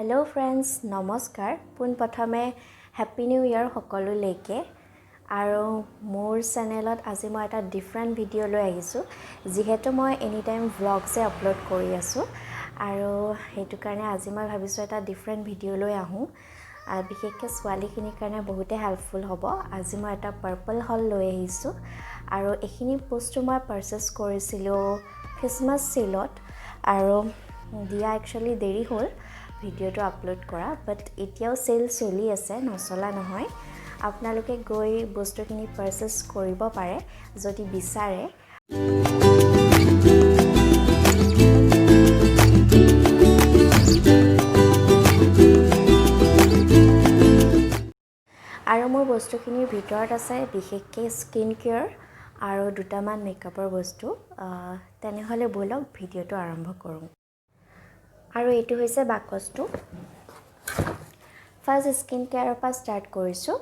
hello friends नमस्कार পোনপ্ৰথমে happy new ইয়াৰ সকলোলৈকে আৰু মোৰ চেনেলত আজি মই এটা ডিফাৰেন্ট ভিডিও লৈ আহিছো যেহেতু মই এনি টাইম ভ্লগছে আপলোড কৰি আছো আৰু হেতু কাৰণে আজি মই ভাবিছো এটা ডিফাৰেন্ট ভিডিও লৈ আহো আৰু বিশেষকৈ ছোৱালীখিনিৰ কাৰণে বহুতে হেল্পফুল হ'ব আজি মই এটা পাৰ্পল হল লৈ আহিছো আৰু এখিনি বস্তু মই পাৰচেজ কৰিছিলো ক্ৰিসমাস সেলত আৰু দিয়া একচুয়ালি দেৰি হ'ল ভিডিওটো আপলোড কৰা বাট এতিয়াও সেল চলি আছে নচলা নহয় আপোনালোকে গৈ বস্তুখিনি পাৰচেজ কৰিব পাৰে যদি বিচাৰে আৰু মোৰ বস্তুখিনিৰ ভিতৰত আছে বিশেষকৈ স্কিন কেয়াৰ আৰু দুটামান মেকআপৰ বস্তু তেনেহলে বলক ভিডিওটো আৰম্ভ কৰোঁ আৰু এটো হৈছে বাকসটো ফাৰ্স্ট স্কিন কেয়াৰৰ পৰা ষ্টাৰ্ট কৰিছো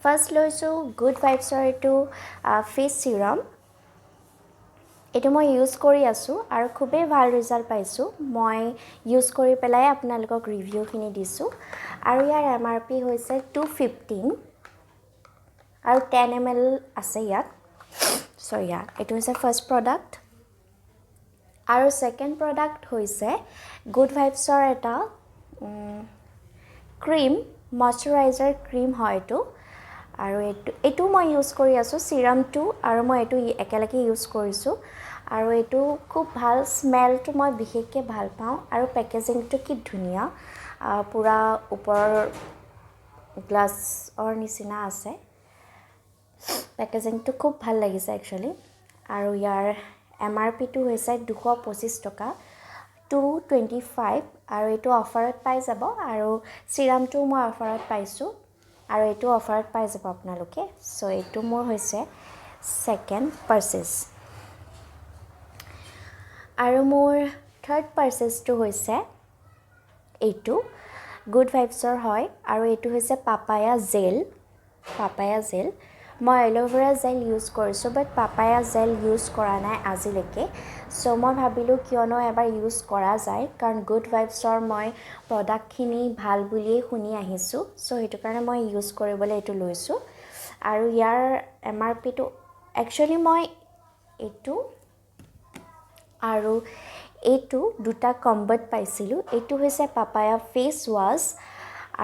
ফাৰ্স্ট লৈছো গুড ভাইবছৰ এটো ফেস সিৰাম এটো মই ইউজ কৰি আছো আৰু খুবেই ভাল ৰিজাল্ট পাইছো মই ইউজ কৰি পেলাই আপোনালোকক ৰিভিউ খিনি দিছো আৰু ইয়াৰ এমআৰপি হৈছে 215 আৰু 10 ml আছে ইয়াত সো এটো হৈছে ফাৰ্স্ট প্ৰডাক্ট আৰু সেকেন্ড প্ৰডাক্ট হৈছে গুড ভাইবছৰ এটা ক্ৰীম ময়শ্চাৰাইজাৰ ক্ৰীম হয় এটো আৰু এটো মই ইউজ কৰি আছো সিৰামটো আৰু মই এটো একেলগে ইউজ কৰিছো আৰু এটো খুব ভাল স্মেলটো মই বিশেষকৈ ভাল পাওঁ আৰু পেকেজিংটো কি ধুনিয়া পুৰা ওপৰৰ গ্লাছৰ নিচিনা আছে পেকেজিংটো খুব ভাল লাগিছে একচুয়ালি আৰু ইয়াৰ এমআৰপি টো হৈছে 225 টকা 225 আৰু এটো অফাৰত পাই যাব আৰু সিৰামটো মই অফাৰত পাইছো আৰু এটো অফাৰত পাই যাব আপোনালোকে সো এটো মোৰ হৈছে সেকেন্ড পাৰচেজ আৰু মোৰ থাৰ্ড পাৰচেজটো হৈছে এটো গুড ভাইবছৰ হয় আৰু এটো হৈছে পাপায়া জেল মই এলোভেৰা জেল ইউজ কৰিছো বাট পাপায়া জেল ইউজ কৰা নাই আজিলৈকে সো মই ভাবিলো কিয়নো এবাৰ ইউজ কৰা যায় কাৰণ গুড ভাইবছৰ মই প্ৰডাক্টখিনি ভাল বুলিয়ে শুনি আহিছো সো হেতু কাৰণে মই ইউজ কৰিবলৈ এটো লৈছো আৰু ইয়াৰ এমআৰপি টো একচুয়ালি মই এটো আৰু এটো দুটা কম্বোত পাইছিলো এটো হৈছে পাপায়া ফেস ওয়াশ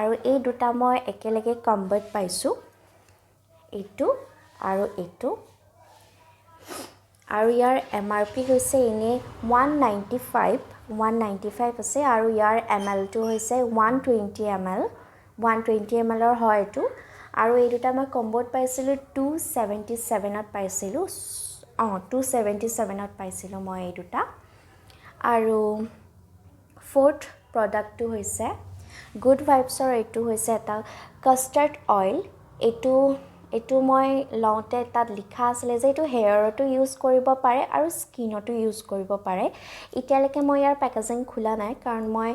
আৰু এই দুটা মই একেলগে কম্বোত পাইছো এটো আৰু এটো আৰু ইয়াৰ এমআৰপি হৈছে এনে 195 আছে আৰু ইয়াৰ এমএল টো হৈছে 120 ml 120 ml ৰ হয় এটো আৰু এই দুটা মই কম্বোত পাইছিলো 277 ত পাইছিলো 277 ত পাইছিলো মই এই দুটা আৰু ফোৰ্থ প্ৰডাক্টটো হৈছে গুড ভাইবছৰ এটো হৈছে এটা কাষ্টাৰ্ড অইল এটো মই লওঁতে তাত লিখা আছিল যে এটো হেয়াৰটো ইউজ কৰিব পাৰে আৰু স্কিনটো ইউজ কৰিব পাৰে এতিয়ালৈকে মই ইয়াৰ পেকেজিং খোলা নাই কাৰণ মই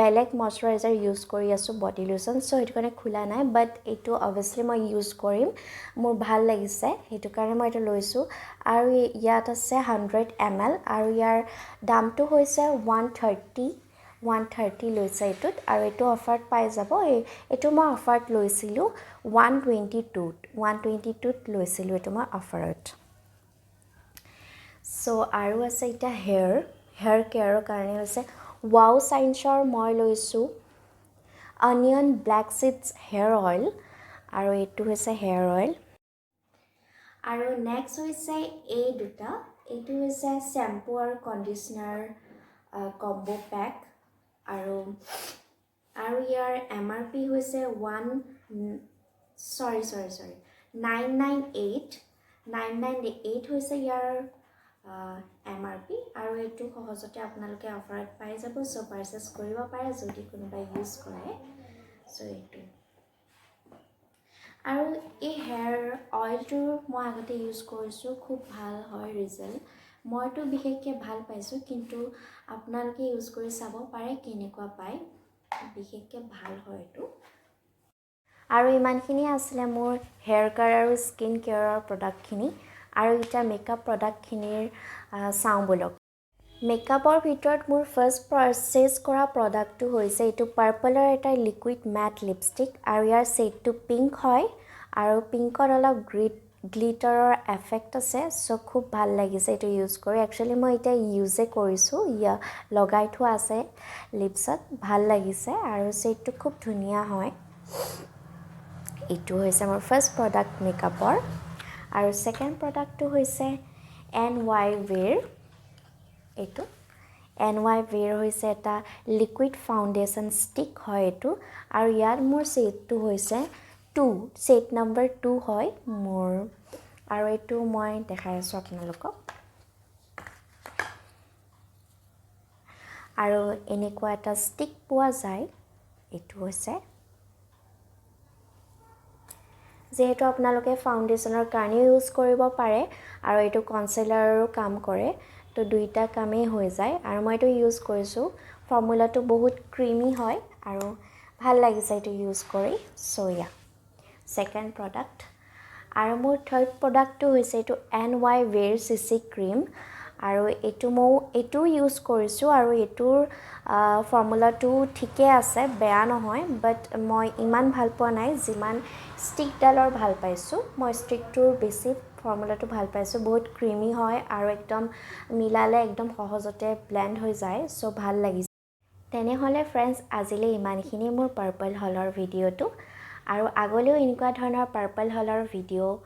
বেলেগ ময়শ্চাৰাইজাৰ ইউজ কৰি আছো বডি লোচন সো হেতু কাৰণে খোলা নাই বাট এটো obviously মই ইউজ কৰিম মোৰ ভাল লাগিছে হেতু কাৰণে মই এটো লৈছো আৰু ইয়াত আছে 100 ml আৰু ইয়াৰ দামটো হৈছে 130 লৈছে এটোত আৰু এটো অফাৰত পাই যাব এটো মই অফাৰত লৈছিলো 122 ত লৈছিলো এটো মই অফাৰত সো আৰু আছে এটা হেয়াৰ কেয়াৰৰ কাৰণে হৈছে ওয়াও সাইন্সৰ মই লৈছো অনিয়ন ব্ল্যাক সিডছ হেয়াৰ অইল আৰু এটো হৈছে হেয়াৰ অইল আৰু নেক্সট হৈছে এই দুটা এটো হৈছে শ্যাম্পু আৰু কণ্ডিশনাৰ কম্বো পেক আৰু ইয়াৰ এমআৰপি হৈছে 998 হৈছে ইয়াৰ এমআৰপি আৰু এটো সহজতে আপোনালোকে অফাৰত পাই যাব সো পাৰচেজ কৰিব পাৰে যদি কোনোবা ইউজ কৰে সো এটো আৰু এই হেয়াৰ অইলটো মই আগতে ইউজ কৰিছো খুব ভাল হয় ৰিজাল্ট মইতো বিশেষকৈ ভাল পাইছো কিন্তু আপোনালোকে ইউজ কৰি চাব পাৰে কেনেকুৱা পায় বিশেষকৈ ভাল হয় এটো আৰু ইমানখিনি আছিল মোৰ হেয়াৰ কেয়াৰ আৰু স্কিন কেয়াৰৰ প্ৰডাক্টখিনি আৰু এটা মেকআপ প্ৰডাক্টখিনিৰ চাওঁ বলক মেকআপৰ ভিতৰত মোৰ ফাৰ্ষ্ট পাৰচেজ কৰা প্ৰডাক্টটো হৈছে এইটো পাৰ্পলৰ এটা লিকুইড মেট লিপষ্টিক আৰু ইয়াৰ শ্বেডটো পিংক হয় আৰু পিংকত অলপ গ্লিটাৰৰ এফেক্ট আছে চ' খুব ভাল লাগিছে এইটো ইউজ কৰি একচুৱেলি মই এতিয়া ইউজে কৰিছোঁ লগাই থোৱা আছে লিপছত ভাল লাগিছে আৰু শ্বেডটো খুব ধুনীয়া হয় এইটো হৈছে মোৰ ফাৰ্ষ্ট প্ৰডাক্ট মেকআপৰ আৰু ছেকেণ্ড প্ৰডাক্টটো হৈছে NY Wear এইটো NY Wear হৈছে এটা লিকুইড ফাউণ্ডেশ্যন ষ্টিক হয় এইটো আৰু ইয়াত মোৰ শ্বেডটো হৈছে 2 শ্বেড নম্বৰ 2 হয় মোৰ আৰু এইটো মই দেখাই আছোঁ আপোনালোকক আৰু এনেকুৱা এটা ষ্টিক পোৱা যায় এইটো হৈছে যেহেতু আপোনালোকে ফাউণ্ডেশ্যনৰ কাৰণেও ইউজ কৰিব পাৰে আৰু এইটো কনচিলাৰৰো কাম কৰে তো দুইটা কামেই হৈ যায় আৰু মই এইটো ইউজ কৰিছোঁ ফৰ্মুলাটো বহুত ক্ৰীমি হয় আৰু ভাল লাগিছে এইটো ইউজ কৰি চ' ছেকেণ্ড প্ৰডাক্ট আৰু মোৰ থাৰ্ড প্ৰডাক্টটো হৈছে এইটো NY Wear CC ক্ৰীম আৰু এইটো ইউজ কৰিছোঁ আৰু এইটোৰ ফৰ্মুলাটো ঠিকে আছে বেয়া নহয় বাট মই ইমান ভাল পোৱা নাই যিমান ষ্টিকডালৰ ভাল পাইছোঁ মই ষ্টিকটোৰ বেছি ফৰ্মুলাটো ভাল পাইছোঁ বহুত ক্ৰীমি হয় আৰু একদম মিলালে একদম সহজতে ব্লেণ্ড হৈ যায় চ' ভাল লাগিছে তেনেহ'লে ফ্ৰেণ্ডছ আজিলৈ ইমানখিনি মোৰ পাৰ্পল হলৰ ভিডিঅ'টো আৰু আগলৈও এনেকুৱা ধৰণৰ পাৰ্পল হলৰ ভিডিঅ'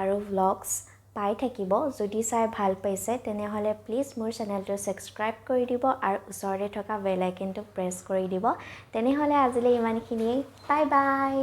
আৰু ভ্লগছ পাই থাকিব যদি চাই ভাল পাইছে তেনেহ'লে প্লিজ মোৰ চেনেলটো ছাবস্ক্ৰাইব কৰি দিব আৰু ওচৰতে থকা বেল আইকনটো প্ৰেছ কৰি দিব তেনেহ'লে আজিলৈ ইমানখিনিয়েই বাই বাই